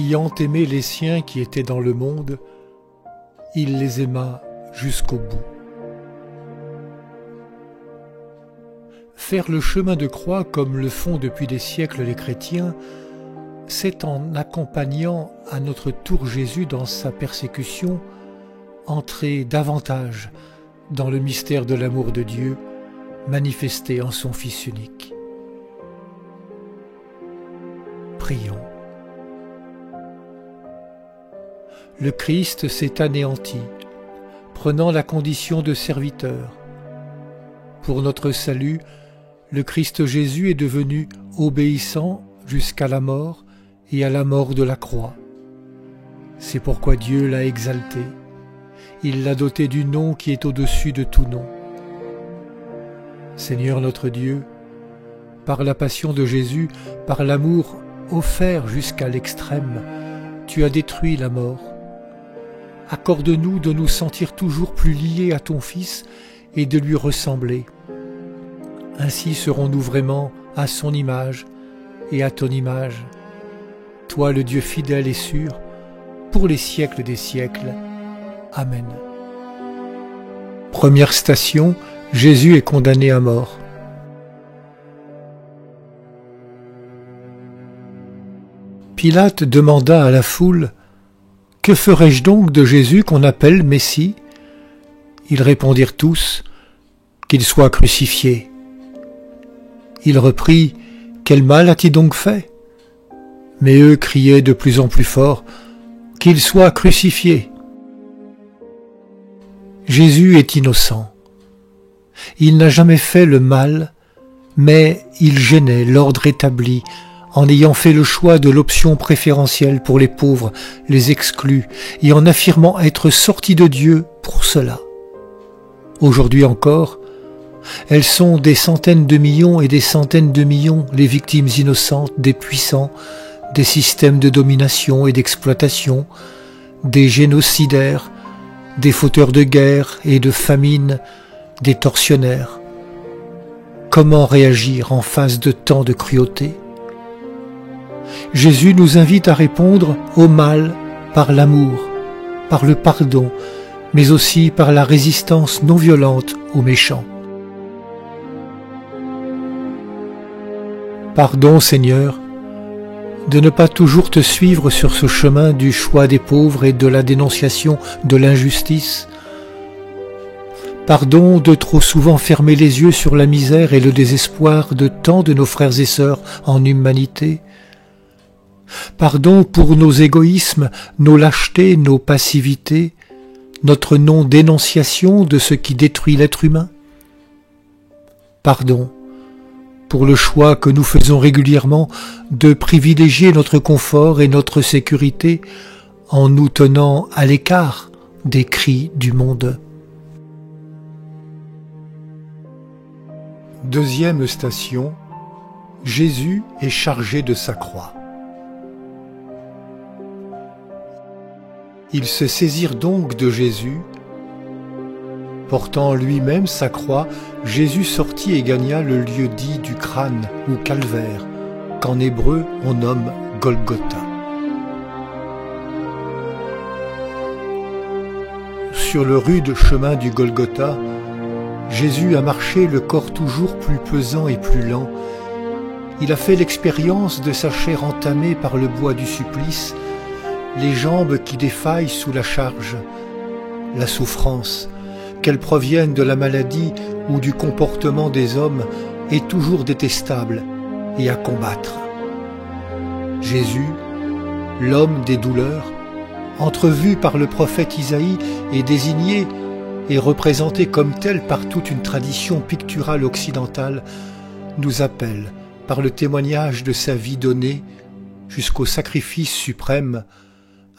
Ayant aimé les siens qui étaient dans le monde, il les aima jusqu'au bout. Faire le chemin de croix comme le font depuis des siècles les chrétiens, c'est en accompagnant à notre tour Jésus dans sa persécution, entrer davantage dans le mystère de l'amour de Dieu manifesté en son Fils unique. Prions. Le Christ s'est anéanti, prenant la condition de serviteur. Pour notre salut, le Christ Jésus est devenu obéissant jusqu'à la mort et à la mort de la croix. C'est pourquoi Dieu l'a exalté. Il l'a doté du nom qui est au-dessus de tout nom. Seigneur notre Dieu, par la passion de Jésus, par l'amour offert jusqu'à l'extrême, tu as détruit la mort. Accorde-nous de nous sentir toujours plus liés à ton Fils et de lui ressembler. Ainsi serons-nous vraiment à son image et à ton image, toi le Dieu fidèle et sûr, pour les siècles des siècles. Amen. Première station, Jésus est condamné à mort. Pilate demanda à la foule : « Que ferai-je donc de Jésus qu'on appelle Messie ?» Ils répondirent tous : « Qu'il soit crucifié. » Il reprit : « Quel mal a-t-il donc fait ?» Mais eux criaient de plus en plus fort : « Qu'il soit crucifié. » Jésus est innocent. Il n'a jamais fait le mal, mais il gênait l'ordre établi en ayant fait le choix de l'option préférentielle pour les pauvres, les exclus, et en affirmant être sorti de Dieu pour cela. Aujourd'hui encore, elles sont des centaines de millions et des centaines de millions les victimes innocentes des puissants, des systèmes de domination et d'exploitation, des génocidaires, des fauteurs de guerre et de famine, des tortionnaires. Comment réagir en face de tant de cruauté ? Jésus nous invite à répondre au mal par l'amour, par le pardon, mais aussi par la résistance non violente aux méchants. Pardon, Seigneur, de ne pas toujours te suivre sur ce chemin du choix des pauvres et de la dénonciation de l'injustice. Pardon de trop souvent fermer les yeux sur la misère et le désespoir de tant de nos frères et sœurs en humanité. Pardon pour nos égoïsmes, nos lâchetés, nos passivités, notre non-dénonciation de ce qui détruit l'être humain. Pardon pour le choix que nous faisons régulièrement de privilégier notre confort et notre sécurité en nous tenant à l'écart des cris du monde. Deuxième station, Jésus est chargé de sa croix. Ils se saisirent donc de Jésus. Portant lui-même sa croix, Jésus sortit et gagna le lieu dit du crâne ou calvaire, qu'en hébreu on nomme Golgotha. Sur le rude chemin du Golgotha, Jésus a marché le corps toujours plus pesant et plus lent. Il a fait l'expérience de sa chair entamée par le bois du supplice, les jambes qui défaillent sous la charge, la souffrance, qu'elle provienne de la maladie ou du comportement des hommes, est toujours détestable et à combattre. Jésus, l'homme des douleurs, entrevu par le prophète Isaïe et désigné et représenté comme tel par toute une tradition picturale occidentale, nous appelle, par le témoignage de sa vie donnée jusqu'au sacrifice suprême,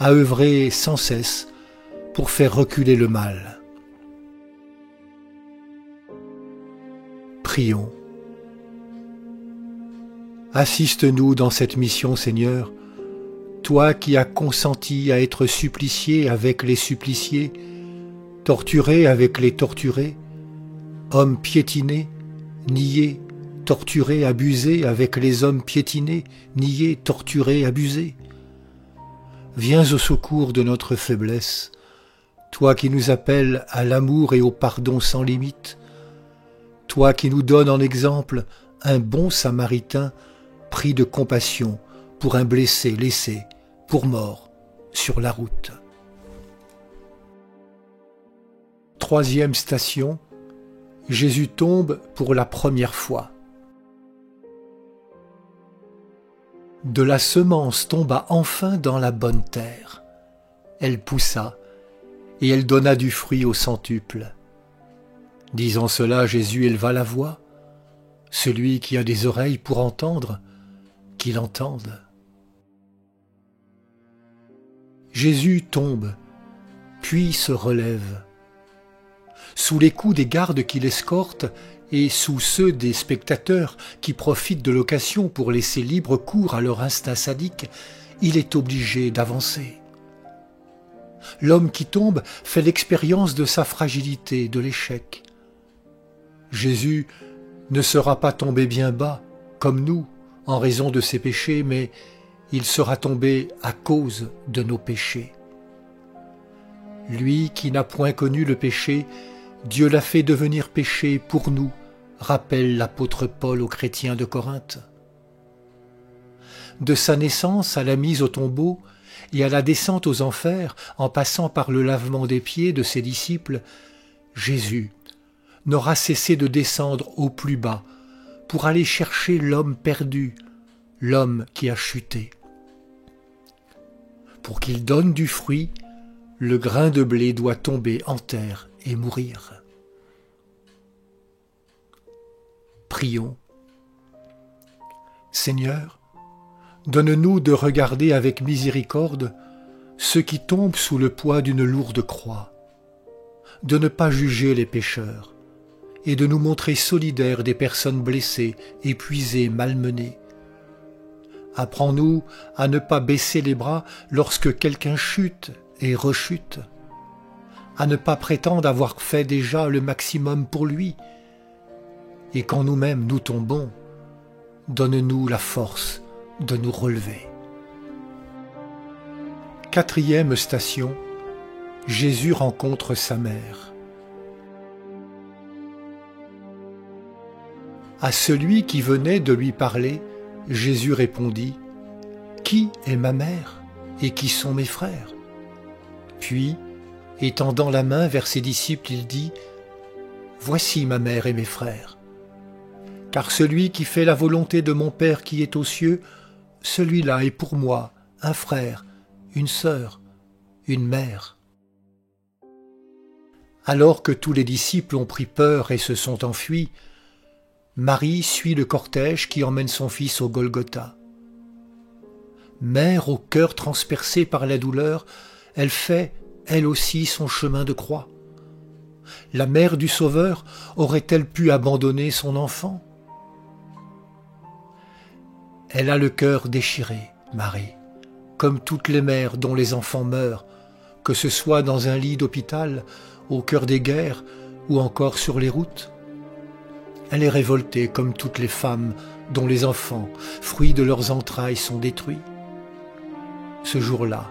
à œuvrer sans cesse pour faire reculer le mal. Prions. Assiste-nous dans cette mission, Seigneur, toi qui as consenti à être supplicié avec les suppliciés, torturé avec les torturés, homme piétiné, nié, torturé, abusé avec les hommes piétinés, niés, torturés, abusés. viens au secours de notre faiblesse, toi qui nous appelles à l'amour et au pardon sans limite, toi qui nous donnes en exemple un bon samaritain pris de compassion pour un blessé laissé pour mort sur la route. Troisième station, Jésus tombe pour la première fois. De la semence tomba enfin dans la bonne terre. Elle poussa, et elle donna du fruit au centuple. Disant cela, Jésus éleva la voix. Celui qui a des oreilles pour entendre, qu'il entende. Jésus tombe, puis se relève. Sous les coups des gardes qui l'escortent et sous ceux des spectateurs qui profitent de l'occasion pour laisser libre cours à leur instinct sadique, il est obligé d'avancer. L'homme qui tombe fait l'expérience de sa fragilité, de l'échec. Jésus ne sera pas tombé bien bas, comme nous, en raison de ses péchés, mais il sera tombé à cause de nos péchés. Lui qui n'a point connu le péché, Dieu l'a fait devenir péché pour nous, rappelle l'apôtre Paul aux chrétiens de Corinthe. De sa naissance à la mise au tombeau et à la descente aux enfers, en passant par le lavement des pieds de ses disciples, Jésus n'aura cessé de descendre au plus bas pour aller chercher l'homme perdu, l'homme qui a chuté. Pour qu'il donne du fruit, le grain de blé doit tomber en terre et mourir. Prions. Seigneur, donne-nous de regarder avec miséricorde ceux qui tombent sous le poids d'une lourde croix, de ne pas juger les pécheurs et de nous montrer solidaires des personnes blessées, épuisées, malmenées. Apprends-nous à ne pas baisser les bras lorsque quelqu'un chute et rechute, à ne pas prétendre avoir fait déjà le maximum pour lui, et quand nous-mêmes nous tombons, donne-nous la force de nous relever. Quatrième station, Jésus rencontre sa mère. À celui qui venait de lui parler, Jésus répondit « Qui est ma mère et qui sont mes frères ?» Puis, étendant la main vers ses disciples, il dit « Voici ma mère et mes frères. Car celui qui fait la volonté de mon Père qui est aux cieux, celui-là est pour moi un frère, une sœur, une mère. » Alors que tous les disciples ont pris peur et se sont enfuis, Marie suit le cortège qui emmène son fils au Golgotha. Mère au cœur transpercé par la douleur, elle fait, elle aussi, son chemin de croix. La mère du Sauveur aurait-elle pu abandonner son enfant? Elle a le cœur déchiré, Marie, comme toutes les mères dont les enfants meurent, que ce soit dans un lit d'hôpital, au cœur des guerres ou encore sur les routes. Elle est révoltée comme toutes les femmes dont les enfants, fruits de leurs entrailles, sont détruits. Ce jour-là,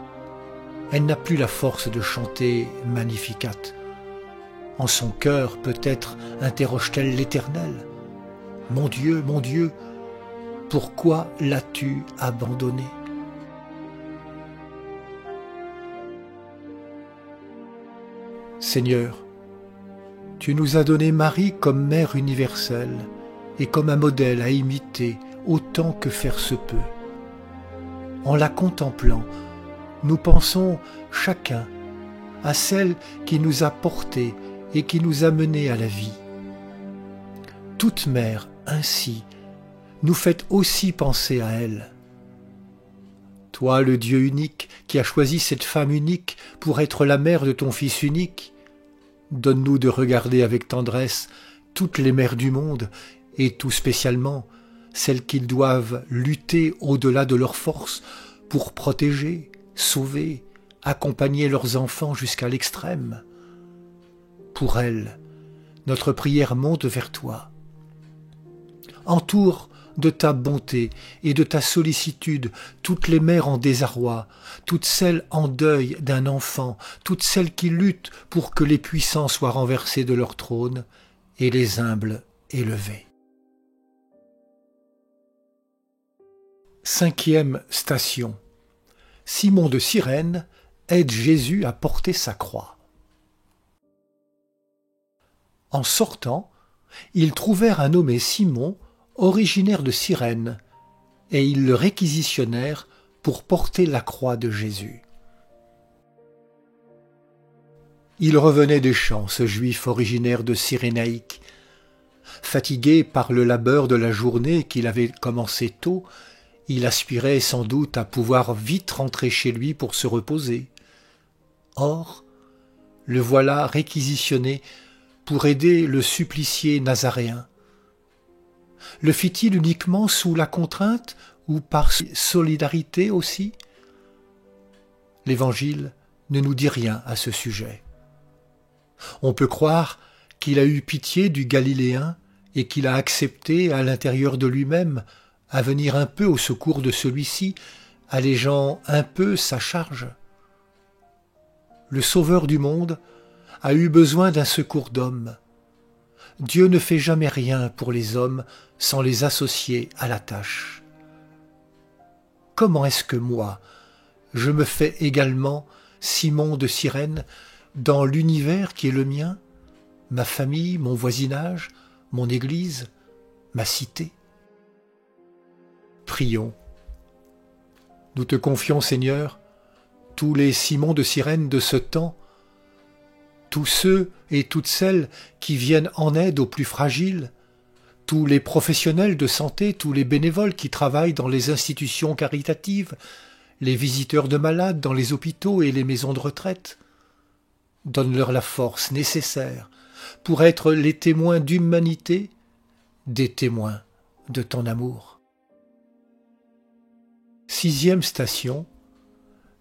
elle n'a plus la force de chanter Magnificat. En son cœur, peut-être, interroge-t-elle l'Éternel. « Mon Dieu, pourquoi l'as-tu abandonné ?» Seigneur, tu nous as donné Marie comme mère universelle et comme un modèle à imiter autant que faire se peut. En la contemplant, nous pensons chacun à celle qui nous a portés et qui nous a menés à la vie. Toute mère, ainsi, nous fait aussi penser à elle. Toi, le Dieu unique, qui as choisi cette femme unique pour être la mère de ton Fils unique, donne-nous de regarder avec tendresse toutes les mères du monde, et tout spécialement celles qui doivent lutter au-delà de leurs forces pour protéger, sauver, accompagner leurs enfants jusqu'à l'extrême. Pour elles, notre prière monte vers toi. Entoure de ta bonté et de ta sollicitude toutes les mères en désarroi, toutes celles en deuil d'un enfant, toutes celles qui luttent pour que les puissants soient renversés de leur trône et les humbles élevés. 5e station. Simon de Cyrène aide Jésus à porter sa croix. En sortant, ils trouvèrent un nommé Simon, originaire de Cyrène, et ils le réquisitionnèrent pour porter la croix de Jésus. Il revenait des champs, ce juif originaire de Cyrénaïque. Fatigué par le labeur de la journée qu'il avait commencé tôt, il aspirait sans doute à pouvoir vite rentrer chez lui pour se reposer. Or, le voilà réquisitionné pour aider le supplicié nazaréen. Le fit-il uniquement sous la contrainte ou par solidarité aussi? L'Évangile ne nous dit rien à ce sujet. On peut croire qu'il a eu pitié du Galiléen et qu'il a accepté à l'intérieur de lui-même à venir un peu au secours de celui-ci, allégeant un peu sa charge. Le Sauveur du monde a eu besoin d'un secours d'hommes. Dieu ne fait jamais rien pour les hommes sans les associer à la tâche. Comment est-ce que moi, je me fais également Simon de Cyrène dans l'univers qui est le mien, ma famille, mon voisinage, mon église, ma cité? Prions. Nous te confions, Seigneur, tous les Simons de Cyrène de ce temps, tous ceux et toutes celles qui viennent en aide aux plus fragiles, tous les professionnels de santé, tous les bénévoles qui travaillent dans les institutions caritatives, les visiteurs de malades dans les hôpitaux et les maisons de retraite. Donne-leur la force nécessaire pour être les témoins d'humanité, des témoins de ton amour. 6e station.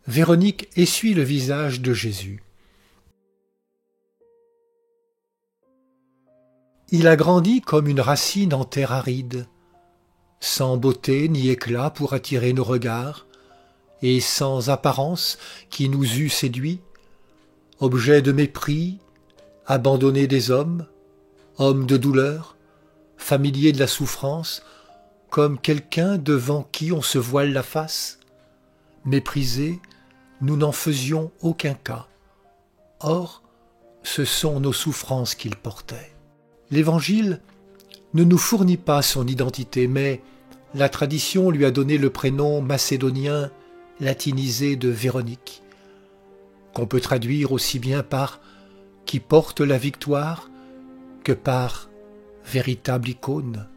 Véronique essuie le visage de Jésus. Il a grandi comme une racine en terre aride, sans beauté ni éclat pour attirer nos regards, et sans apparence qui nous eût séduits, objet de mépris, abandonné des hommes, homme de douleur, familier de la souffrance, comme quelqu'un devant qui on se voile la face. Méprisé, nous n'en faisions aucun cas. Or, ce sont nos souffrances qu'il portait. L'Évangile ne nous fournit pas son identité, mais la tradition lui a donné le prénom macédonien latinisé de Véronique, qu'on peut traduire aussi bien par « qui porte la victoire » que par « véritable icône ».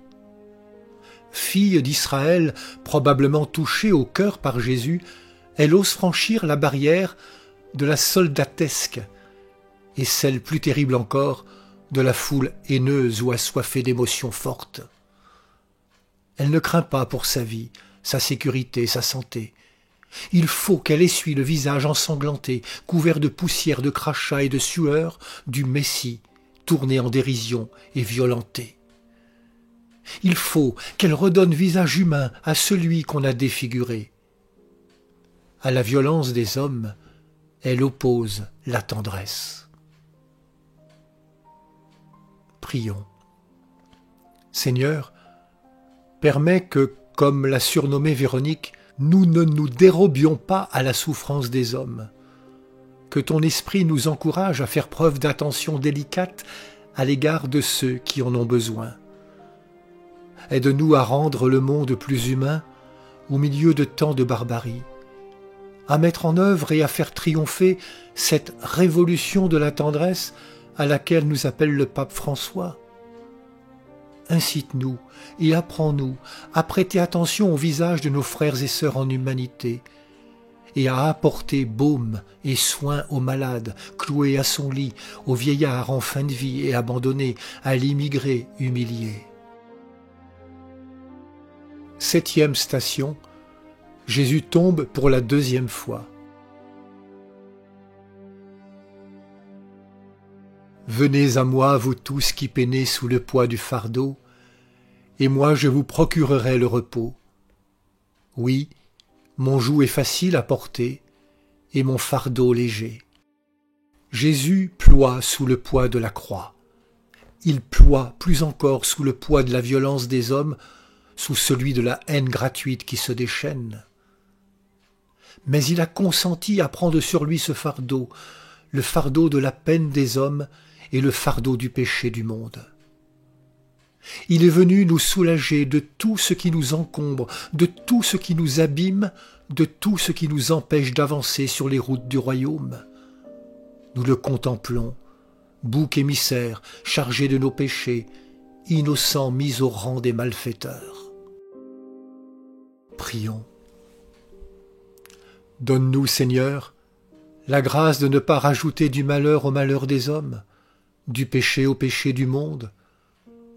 Fille d'Israël, probablement touchée au cœur par Jésus, elle ose franchir la barrière de la soldatesque et celle plus terrible encore de la foule haineuse ou assoiffée d'émotions fortes. Elle ne craint pas pour sa vie, sa sécurité, sa santé. Il faut qu'elle essuie le visage ensanglanté, couvert de poussière, de crachats et de sueur du Messie, tourné en dérision et violenté. Il faut qu'elle redonne visage humain à celui qu'on a défiguré. À la violence des hommes, elle oppose la tendresse. Prions. Seigneur, permets que, comme l'a surnommée Véronique, nous ne nous dérobions pas à la souffrance des hommes. Que ton esprit nous encourage à faire preuve d'attention délicate à l'égard de ceux qui en ont besoin. Aide-nous à rendre le monde plus humain au milieu de tant de barbarie, à mettre en œuvre et à faire triompher cette révolution de la tendresse à laquelle nous appelle le pape François. Incite-nous et apprends-nous à prêter attention au visage de nos frères et sœurs en humanité et à apporter baume et soin aux malades, cloués à son lit, aux vieillards en fin de vie et abandonnés, à l'immigré humilié. 7e station. Jésus tombe pour la 2e fois. Venez à moi, vous tous qui peinez sous le poids du fardeau, et moi je vous procurerai le repos. Oui, mon joug est facile à porter, et mon fardeau léger. Jésus ploie sous le poids de la croix. Il ploie plus encore sous le poids de la violence des hommes, sous celui de la haine gratuite qui se déchaîne. Mais il a consenti à prendre sur lui ce fardeau, le fardeau de la peine des hommes et le fardeau du péché du monde. Il est venu nous soulager de tout ce qui nous encombre, de tout ce qui nous abîme, de tout ce qui nous empêche d'avancer sur les routes du royaume. Nous le contemplons, bouc émissaire, chargé de nos péchés, innocent mis au rang des malfaiteurs. Prions. Donne-nous, Seigneur, la grâce de ne pas rajouter du malheur au malheur des hommes, du péché au péché du monde,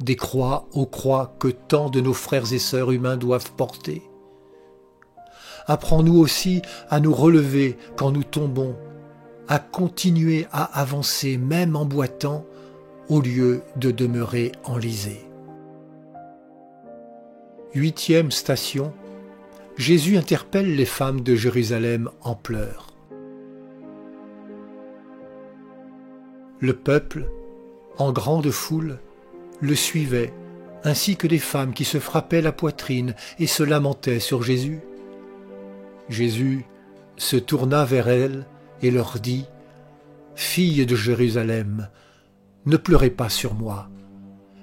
des croix aux croix que tant de nos frères et sœurs humains doivent porter. Apprends-nous aussi à nous relever quand nous tombons, à continuer à avancer même en boitant, au lieu de demeurer enlisés. 8e station. Jésus interpelle les femmes de Jérusalem en pleurs. Le peuple, en grande foule, le suivait, ainsi que des femmes qui se frappaient la poitrine et se lamentaient sur Jésus. Jésus se tourna vers elles et leur dit : « Filles de Jérusalem, ne pleurez pas sur moi,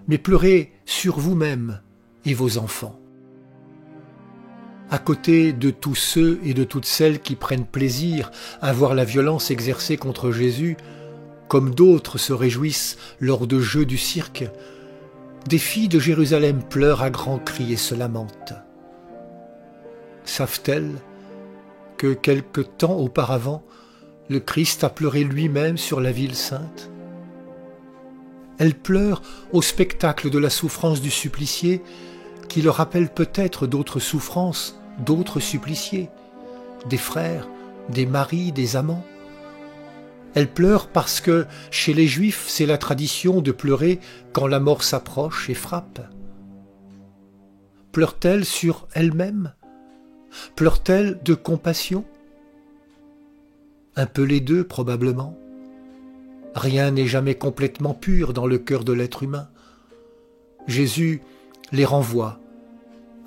mais pleurez sur vous-mêmes et vos enfants. » À côté de tous ceux et de toutes celles qui prennent plaisir à voir la violence exercée contre Jésus, comme d'autres se réjouissent lors de jeux du cirque, des filles de Jérusalem pleurent à grands cris et se lamentent. Savent-elles que quelque temps auparavant, le Christ a pleuré lui-même sur la ville sainte? Elles pleurent au spectacle de la souffrance du supplicié, qui leur rappelle peut-être d'autres souffrances, d'autres suppliciés, des frères, des maris, des amants. Elles pleurent parce que, chez les Juifs, c'est la tradition de pleurer quand la mort s'approche et frappe. Pleurent-elles sur elles-mêmes? Pleurent-elles de compassion? Un peu les deux, probablement. Rien n'est jamais complètement pur dans le cœur de l'être humain. Jésus les renvoie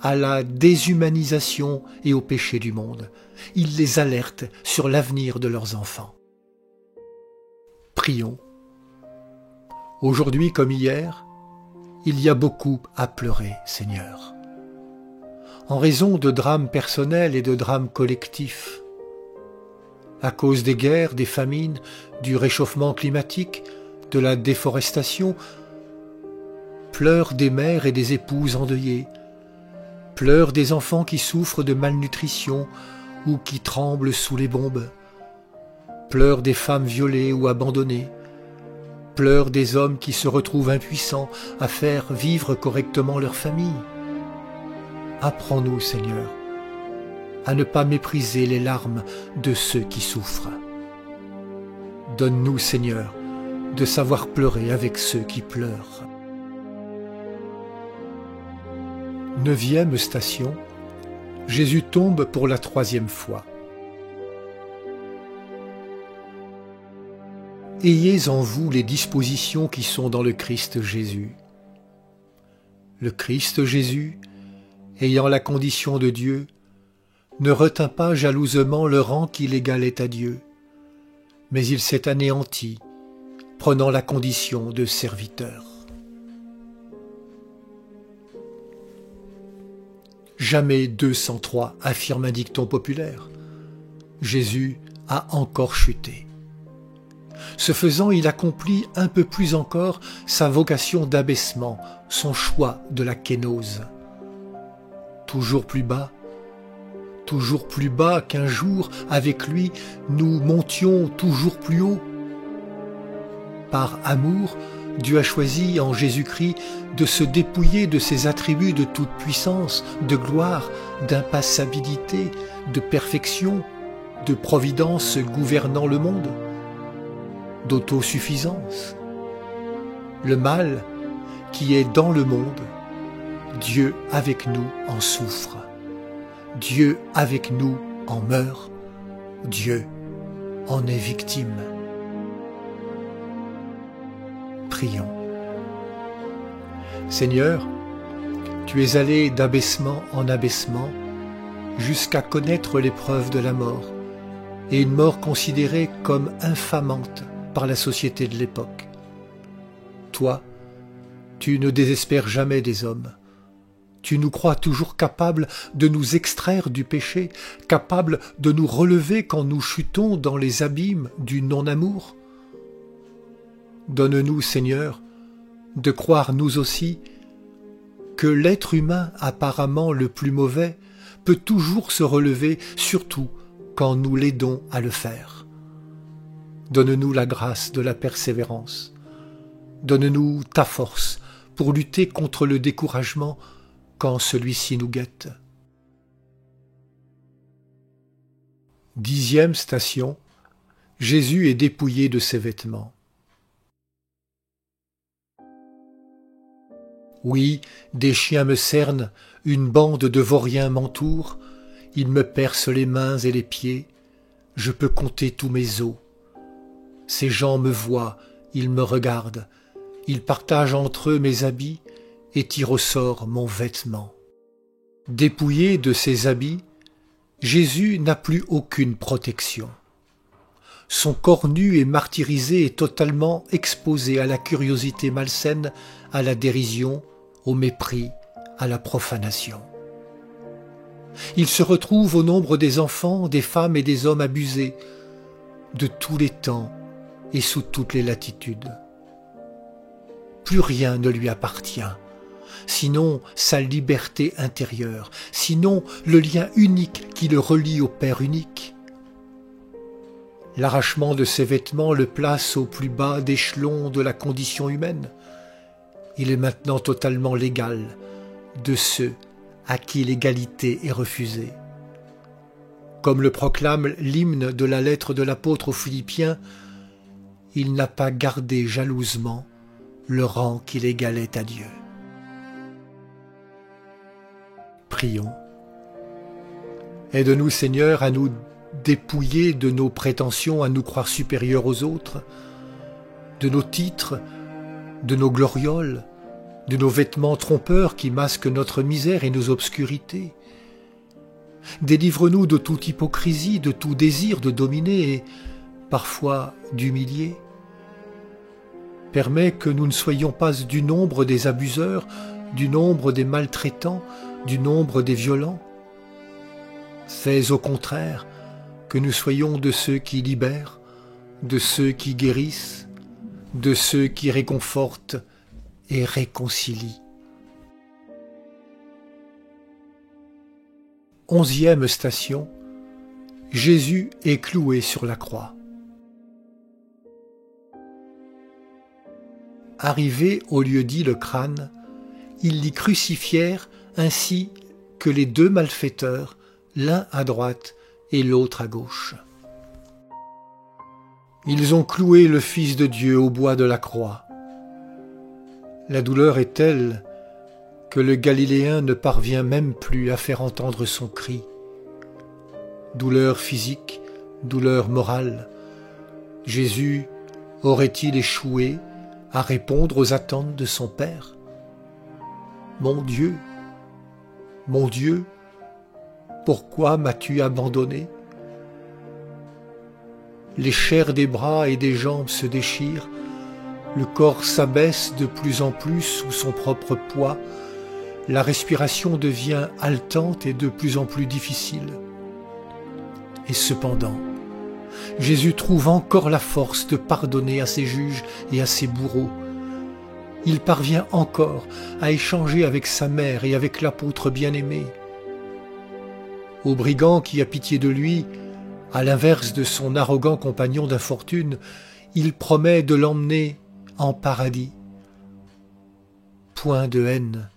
à la déshumanisation et au péché du monde. Il les alerte sur l'avenir de leurs enfants. Prions. Aujourd'hui comme hier, il y a beaucoup à pleurer, Seigneur. En raison de drames personnels et de drames collectifs. À cause des guerres, des famines, du réchauffement climatique, de la déforestation, pleurent des mères et des épouses endeuillées, pleurent des enfants qui souffrent de malnutrition ou qui tremblent sous les bombes, pleurent des femmes violées ou abandonnées, pleurent des hommes qui se retrouvent impuissants à faire vivre correctement leur famille. Apprends-nous, Seigneur, à ne pas mépriser les larmes de ceux qui souffrent. Donne-nous, Seigneur, de savoir pleurer avec ceux qui pleurent. 9e station. Jésus tombe pour la 3e fois. Ayez en vous les dispositions qui sont dans le Christ Jésus. Le Christ Jésus, ayant la condition de Dieu, ne retint pas jalousement le rang qui l'égalait à Dieu, mais il s'est anéanti, prenant la condition de serviteur. Jamais 203 affirme un dicton populaire. Jésus a encore chuté. Ce faisant, il accomplit un peu plus encore sa vocation d'abaissement, son choix de la kénose. Toujours plus bas qu'un jour, avec lui, nous montions toujours plus haut. Par amour, Dieu a choisi en Jésus-Christ de se dépouiller de ses attributs de toute puissance, de gloire, d'impassibilité, de perfection, de providence gouvernant le monde, d'autosuffisance. Le mal qui est dans le monde Dieu avec nous en souffre. Dieu avec nous en meurt. Dieu en est victime. Prions. Seigneur, tu es allé d'abaissement en abaissement jusqu'à connaître l'épreuve de la mort, et une mort considérée comme infamante par la société de l'époque. Toi, tu ne désespères jamais des hommes. Tu nous crois toujours capables de nous extraire du péché, capables de nous relever quand nous chutons dans les abîmes du non-amour. Donne-nous, Seigneur, de croire nous aussi que l'être humain apparemment le plus mauvais peut toujours se relever, surtout quand nous l'aidons à le faire. Donne-nous la grâce de la persévérance. Donne-nous ta force pour lutter contre le découragement quand celui-ci nous guette. 10e station. Jésus est dépouillé de ses vêtements. Oui, des chiens me cernent, une bande de vauriens m'entoure, ils me percent les mains et les pieds, je peux compter tous mes os. Ces gens me voient, ils me regardent, ils partagent entre eux mes habits et tirent au sort mon vêtement. Dépouillé de ses habits, Jésus n'a plus aucune protection. Son corps nu et martyrisé est totalement exposé à la curiosité malsaine, à la dérision, au mépris, à la profanation. Il se retrouve au nombre des enfants, des femmes et des hommes abusés, de tous les temps et sous toutes les latitudes. Plus rien ne lui appartient, sinon sa liberté intérieure, sinon le lien unique qui le relie au Père unique. L'arrachement de ses vêtements le place au plus bas d'échelon de la condition humaine. Il est maintenant totalement l'égal de ceux à qui l'égalité est refusée. Comme le proclame l'hymne de la lettre de l'apôtre aux Philippiens, il n'a pas gardé jalousement le rang qu'il égalait à Dieu. Prions. Aide-nous, Seigneur, à nous dépouiller de nos prétentions à nous croire supérieurs aux autres, de nos titres, de nos glorioles, de nos vêtements trompeurs qui masquent notre misère et nos obscurités. Délivre-nous de toute hypocrisie, de tout désir de dominer et parfois d'humilier. Permets que nous ne soyons pas du nombre des abuseurs, du nombre des maltraitants, du nombre des violents. Fais au contraire que nous soyons de ceux qui libèrent, de ceux qui guérissent, de ceux qui réconfortent et réconcilient. 11e station. Jésus est cloué sur la croix. Arrivés au lieu dit le crâne, ils l'y crucifièrent ainsi que les deux malfaiteurs, l'un à droite et l'autre à gauche. Ils ont cloué le Fils de Dieu au bois de la croix. La douleur est telle que le Galiléen ne parvient même plus à faire entendre son cri. Douleur physique, douleur morale. Jésus aurait-il échoué à répondre aux attentes de son Père? Mon Dieu, pourquoi m'as-tu abandonné? Les chairs des bras et des jambes se déchirent, le corps s'abaisse de plus en plus sous son propre poids, la respiration devient haletante et de plus en plus difficile. Et cependant, Jésus trouve encore la force de pardonner à ses juges et à ses bourreaux. Il parvient encore à échanger avec sa mère et avec l'apôtre bien-aimé. Au brigand qui a pitié de lui, à l'inverse de son arrogant compagnon d'infortune, il promet de l'emmener en paradis. Point de haine,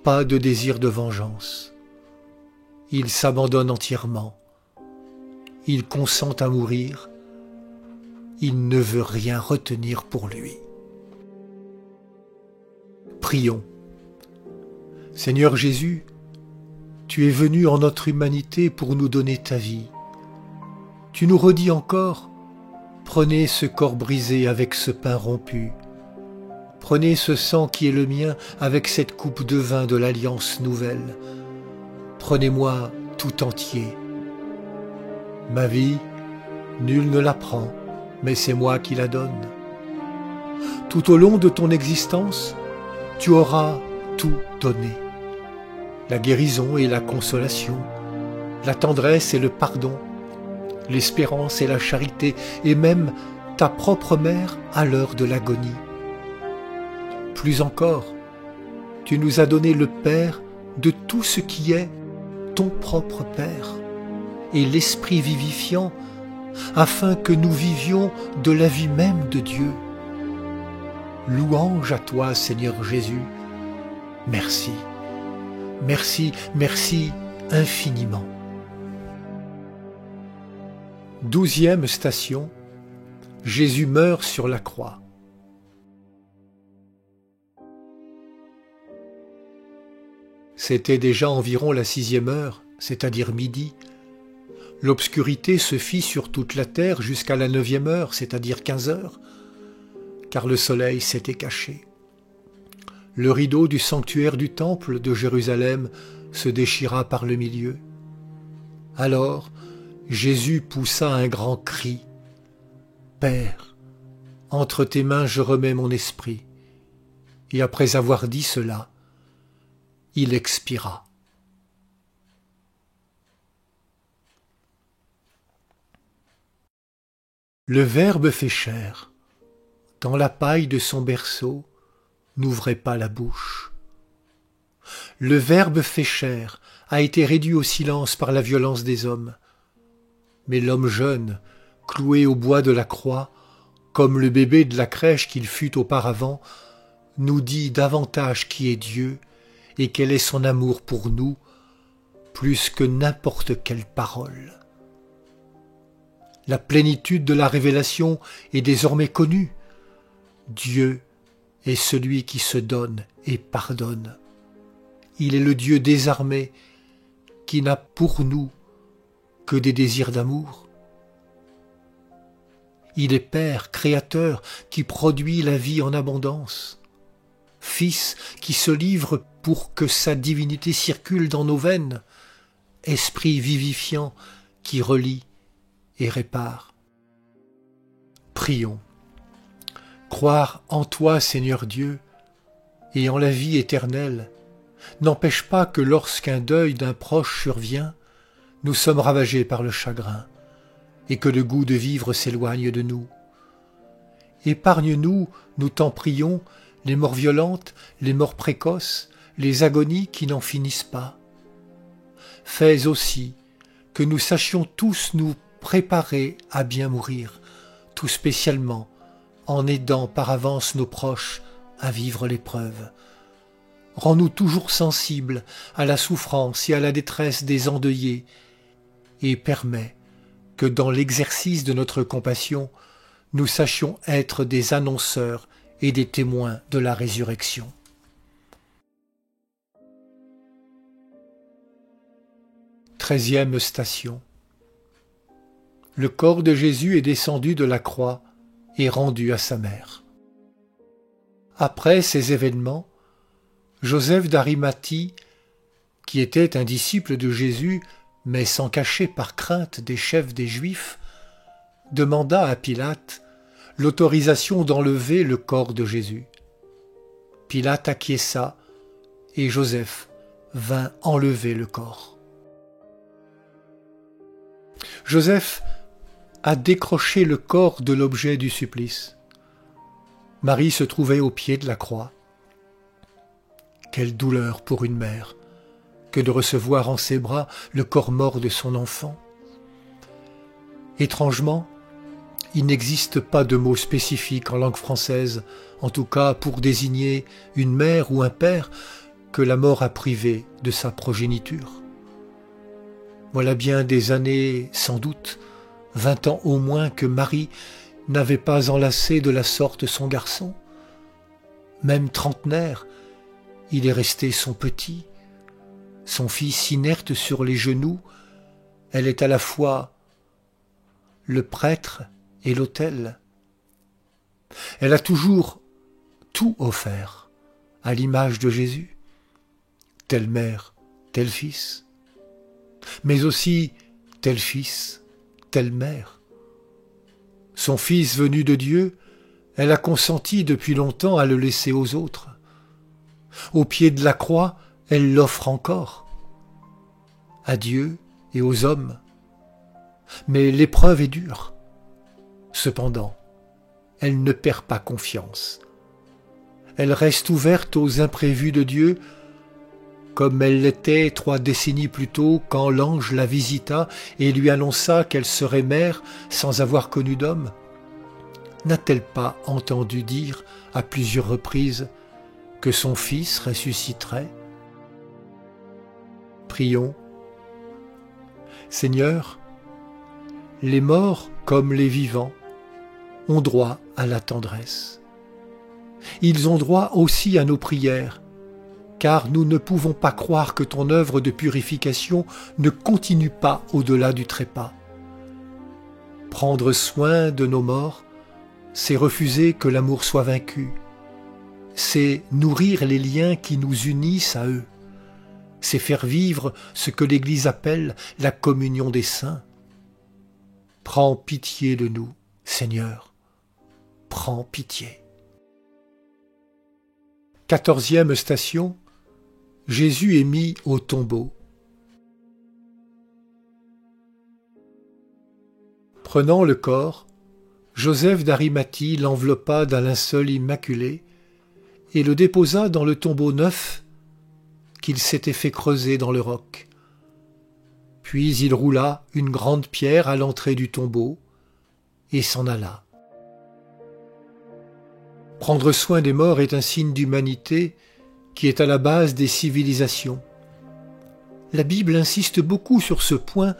pas de désir de vengeance. Il s'abandonne entièrement. Il consent à mourir. Il ne veut rien retenir pour lui. Prions. Seigneur Jésus, tu es venu en notre humanité pour nous donner ta vie. Tu nous redis encore, prenez ce corps brisé avec ce pain rompu. Prenez ce sang qui est le mien avec cette coupe de vin de l'alliance nouvelle. Prenez-moi tout entier. Ma vie, nul ne la prend, mais c'est moi qui la donne. Tout au long de ton existence, tu auras tout donné. La guérison et la consolation, la tendresse et le pardon, l'espérance et la charité, et même ta propre mère à l'heure de l'agonie. Plus encore, tu nous as donné le Père de tout ce qui est ton propre Père, et l'Esprit vivifiant, afin que nous vivions de la vie même de Dieu. Louange à toi, Seigneur Jésus. Merci, merci, merci infiniment. 12e station, Jésus meurt sur la croix. C'était déjà environ la 6e heure, c'est-à-dire midi. L'obscurité se fit sur toute la terre jusqu'à la 9e heure, c'est-à-dire 15 heures, car le soleil s'était caché. Le rideau du sanctuaire du temple de Jérusalem se déchira par le milieu. Alors, Jésus poussa un grand cri. « Père, entre tes mains je remets mon esprit. » Et après avoir dit cela, il expira. Le Verbe fait chair. Dans la paille de son berceau, n'ouvrez pas la bouche. Le Verbe fait chair a été réduit au silence par la violence des hommes. Mais l'homme jeune, cloué au bois de la croix, comme le bébé de la crèche qu'il fut auparavant, nous dit davantage qui est Dieu et quel est son amour pour nous, plus que n'importe quelle parole. La plénitude de la révélation est désormais connue. Dieu est celui qui se donne et pardonne. Il est le Dieu désarmé qui n'a pour nous que des désirs d'amour. Il est Père, Créateur, qui produit la vie en abondance. Fils qui se livre pour que sa divinité circule dans nos veines. Esprit vivifiant qui relie et répare. Prions. Croire en toi, Seigneur Dieu, et en la vie éternelle, n'empêche pas que lorsqu'un deuil d'un proche survient, nous sommes ravagés par le chagrin, et que le goût de vivre s'éloigne de nous. Épargne-nous, nous t'en prions, les morts violentes, les morts précoces, les agonies qui n'en finissent pas. Fais aussi que nous sachions tous nous préparer à bien mourir, tout spécialement en aidant par avance nos proches à vivre l'épreuve. Rends-nous toujours sensibles à la souffrance et à la détresse des endeuillés et permets que dans l'exercice de notre compassion, nous sachions être des annonceurs et des témoins de la résurrection. Treizième station. Le corps de Jésus est descendu de la croix et rendu à sa mère. Après ces événements, Joseph d'Arimathie, qui était un disciple de Jésus, mais sans cacher par crainte des chefs des Juifs, demanda à Pilate l'autorisation d'enlever le corps de Jésus. Pilate acquiesça et Joseph vint enlever le corps. Joseph a décroché le corps de l'objet du supplice. Marie se trouvait au pied de la croix. Quelle douleur pour une mère que de recevoir en ses bras le corps mort de son enfant. Étrangement, il n'existe pas de mot spécifique en langue française, en tout cas pour désigner une mère ou un père que la mort a privé de sa progéniture. Voilà bien des années, sans doute, 20 ans au moins, que Marie n'avait pas enlacé de la sorte son garçon. Même trentenaire, il est resté son petit, son fils inerte sur les genoux. Elle est à la fois le prêtre et l'autel. Elle a toujours tout offert à l'image de Jésus, telle mère, tel fils, mais aussi tel fils, telle mère. Son fils venu de Dieu, elle a consenti depuis longtemps à le laisser aux autres. Au pied de la croix, elle l'offre encore, à Dieu et aux hommes. Mais l'épreuve est dure. Cependant, elle ne perd pas confiance. Elle reste ouverte aux imprévus de Dieu, comme elle l'était 3 décennies plus tôt quand l'ange la visita et lui annonça qu'elle serait mère sans avoir connu d'homme. N'a-t-elle pas entendu dire à plusieurs reprises que son fils ressusciterait? Prions. Seigneur, les morts comme les vivants ont droit à la tendresse. Ils ont droit aussi à nos prières, car nous ne pouvons pas croire que ton œuvre de purification ne continue pas au-delà du trépas. Prendre soin de nos morts, c'est refuser que l'amour soit vaincu. C'est nourrir les liens qui nous unissent à eux. C'est faire vivre ce que l'Église appelle la communion des saints. Prends pitié de nous, Seigneur. Prends pitié. 14e station. Jésus est mis au tombeau. Prenant le corps, Joseph d'Arimathie l'enveloppa d'un linceul immaculé et le déposa dans le tombeau neuf qu'il s'était fait creuser dans le roc. Puis il roula une grande pierre à l'entrée du tombeau et s'en alla. Prendre soin des morts est un signe d'humanité qui est à la base des civilisations. La Bible insiste beaucoup sur ce point,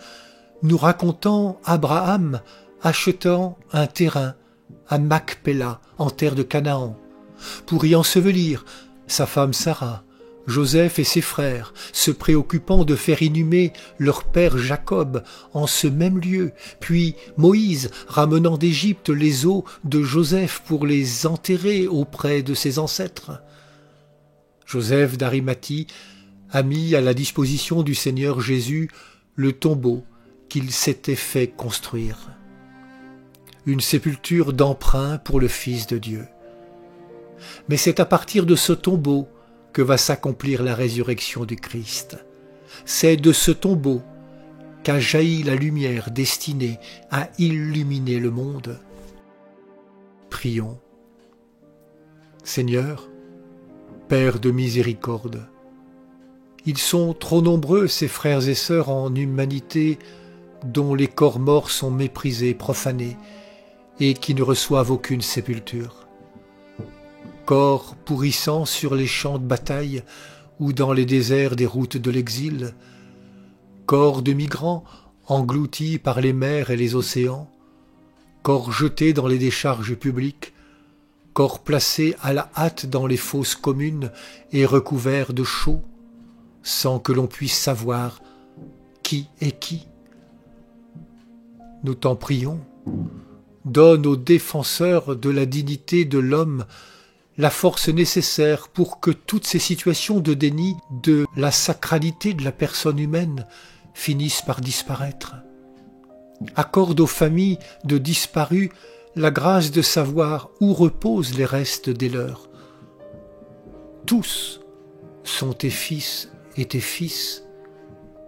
nous racontant Abraham achetant un terrain à Macpéla, en terre de Canaan, pour y ensevelir sa femme Sarah, Joseph et ses frères, se préoccupant de faire inhumer leur père Jacob en ce même lieu, puis Moïse ramenant d'Égypte les os de Joseph pour les enterrer auprès de ses ancêtres. Joseph d'Arimathie a mis à la disposition du Seigneur Jésus le tombeau qu'il s'était fait construire. Une sépulture d'emprunt pour le Fils de Dieu. Mais c'est à partir de ce tombeau que va s'accomplir la résurrection du Christ. C'est de ce tombeau qu'a jailli la lumière destinée à illuminer le monde. Prions. Seigneur, Père de miséricorde, ils sont trop nombreux, ces frères et sœurs en humanité, dont les corps morts sont méprisés, profanés, et qui ne reçoivent aucune sépulture. Corps pourrissants sur les champs de bataille ou dans les déserts des routes de l'exil, corps de migrants engloutis par les mers et les océans, corps jetés dans les décharges publiques, corps placés à la hâte dans les fosses communes et recouverts de chaux, sans que l'on puisse savoir qui est qui. Nous t'en prions, donne aux défenseurs de la dignité de l'homme la force nécessaire pour que toutes ces situations de déni de la sacralité de la personne humaine finissent par disparaître. Accorde aux familles de disparus la grâce de savoir où reposent les restes des leurs. Tous sont tes fils et tes fils,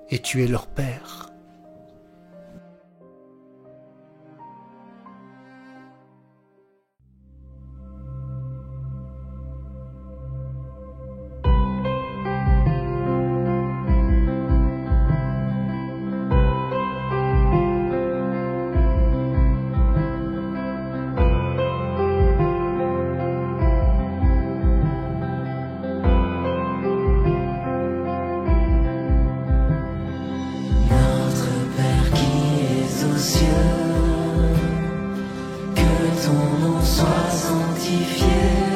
et tu es leur père. Que ton nom soit sanctifié.